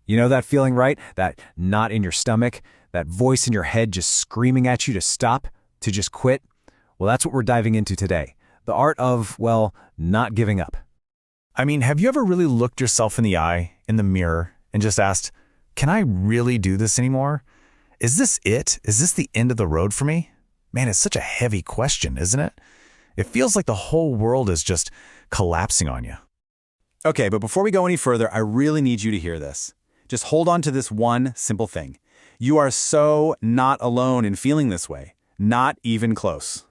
You know that feeling, right? That knot in your stomach, that voice in your head just screaming at you to stop, to just quit? Well, that's what we're diving into today. The art of, well, not giving up. I mean, have you ever really looked yourself in the eye, in the mirror, and just asked, can I really do this anymore? Is this it? Is this the end of the road for me? Man, it's such a heavy question, isn't it? It feels like the whole world is just collapsing on you. Okay, but before we go any further, I really need you to hear this. Just hold on to this one simple thing. You are so not alone in feeling this way. Not even close.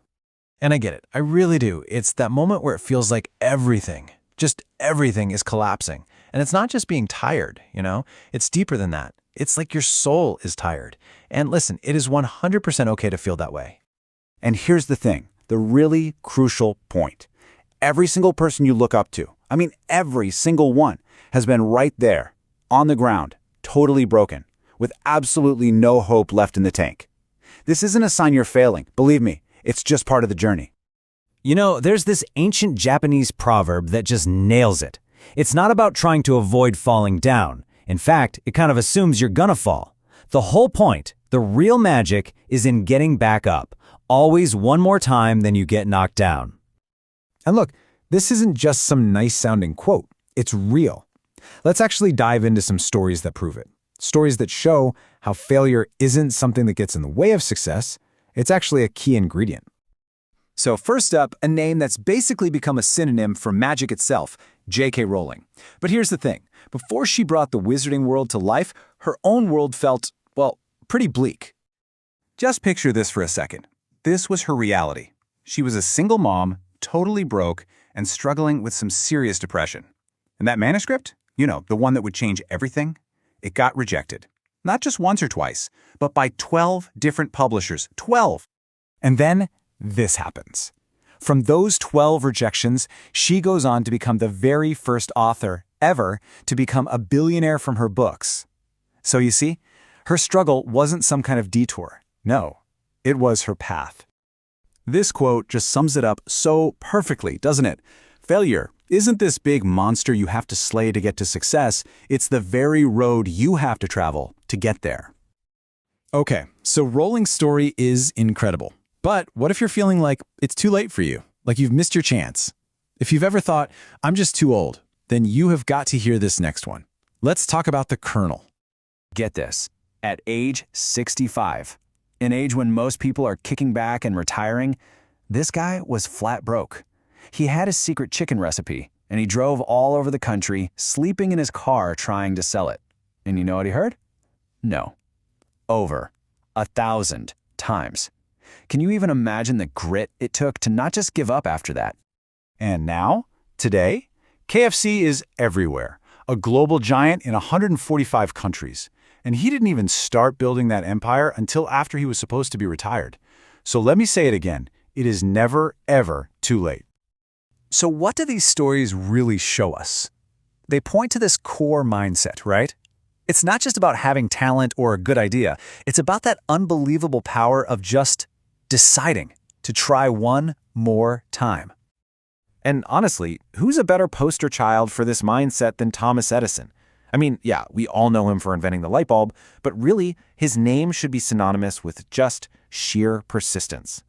And I get it. I really do. It's that moment where it feels like everything, just everything is collapsing. And it's not just being tired, you know? It's deeper than that. It's like your soul is tired. And listen, it is 100% okay to feel that way. And here's the thing, the really crucial point. Every single person you look up to, I mean every single one, has been right there, on the ground, totally broken, with absolutely no hope left in the tank. This isn't a sign you're failing, believe me, it's just part of the journey. You know, there's this ancient Japanese proverb that just nails it. It's not about trying to avoid falling down. In fact, it kind of assumes you're gonna fall. The whole point, the real magic, is in getting back up. Always one more time than you get knocked down. And look, this isn't just some nice-sounding quote. It's real. Let's actually dive into some stories that prove it. Stories that show how failure isn't something that gets in the way of success. It's actually a key ingredient. So first up, a name that's basically become a synonym for magic itself, J.K. Rowling. But here's the thing. Before she brought the wizarding world to life, her own world felt, well, pretty bleak. Just picture this for a second. This was her reality. She was a single mom, totally broke, and struggling with some serious depression. And that manuscript, you know, the one that would change everything, it got rejected. Not just once or twice, but by 12 different publishers. 12! And then this happens. From those 12 rejections, she goes on to become the very first author ever to become a billionaire from her books. So you see, her struggle wasn't some kind of detour. No, it was her path. This quote just sums it up so perfectly, doesn't it? Failure isn't this big monster you have to slay to get to success. It's the very road you have to travel to get there. Okay, so Rowling's story is incredible. But what if you're feeling like it's too late for you? Like you've missed your chance? If you've ever thought, I'm just too old, then you have got to hear this next one. Let's talk about the Colonel. Get this. At age 65, an age when most people are kicking back and retiring, this guy was flat broke. He had his secret chicken recipe, and he drove all over the country, sleeping in his car trying to sell it. And you know what he heard? No. Over 1,000 times. Can you even imagine the grit it took to not just give up after that? And now, today, KFC is everywhere, a global giant in 145 countries. And he didn't even start building that empire until after he was supposed to be retired. So let me say it again, it is never, ever too late. So what do these stories really show us? They point to this core mindset, right? It's not just about having talent or a good idea. It's about that unbelievable power of just deciding to try one more time. And honestly, who's a better poster child for this mindset than Thomas Edison? I mean, yeah, we all know him for inventing the light bulb, but really, his name should be synonymous with just sheer persistence.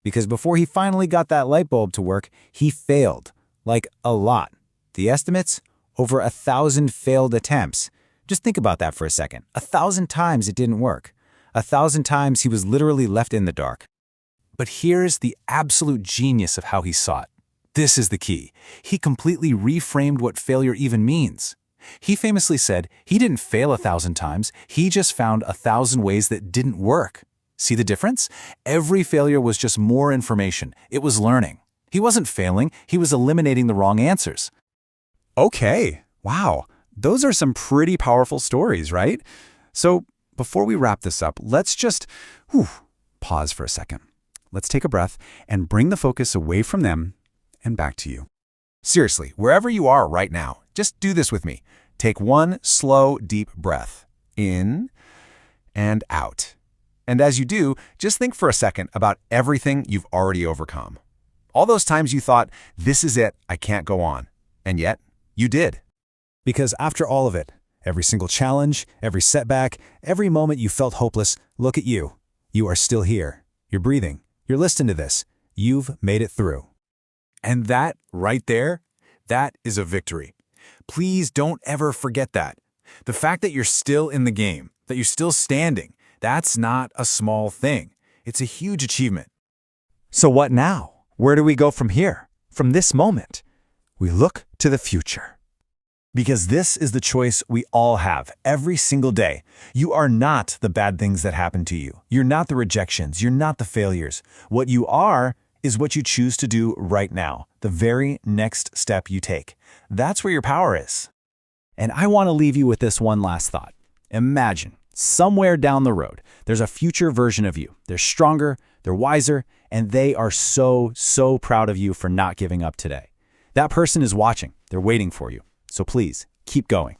Because before he finally got that light bulb to work, he failed. Like, a lot. The estimates? Over 1,000 failed attempts. Just think about that for a second. 1,000 times it didn't work. 1,000 times he was literally left in the dark. But here's the absolute genius of how he saw it. This is the key. He completely reframed what failure even means. He famously said he didn't fail 1,000 times, he just found 1,000 ways that didn't work. See the difference? Every failure was just more information. It was learning. He wasn't failing, he was eliminating the wrong answers. Okay, wow, those are some pretty powerful stories, right? So before we wrap this up, let's just pause for a second. Let's take a breath and bring the focus away from them and back to you. Seriously, wherever you are right now, just do this with me. Take one slow, deep breath. In and out. And as you do, just think for a second about everything you've already overcome. All those times you thought, this is it, I can't go on. And yet, you did. Because after all of it, Every single challenge, every setback, every moment you felt hopeless, look at you. You are still here. You're breathing. You're listening to this. You've made it through. And that, right there, that is a victory. Please don't ever forget that. The fact that you're still in the game, that you're still standing, that's not a small thing. It's a huge achievement. So what now? Where do we go from here? From this moment? We look to the future. Because this is the choice we all have every single day. You are not the bad things that happen to you. You're not the rejections. You're not the failures. What you are is what you choose to do right now, the very next step you take. That's where your power is. And I want to leave you with this one last thought. Imagine, somewhere down the road, there's a future version of you. They're stronger, they're wiser, and they are so proud of you for not giving up today. That person is watching. They're waiting for you. So please, keep going.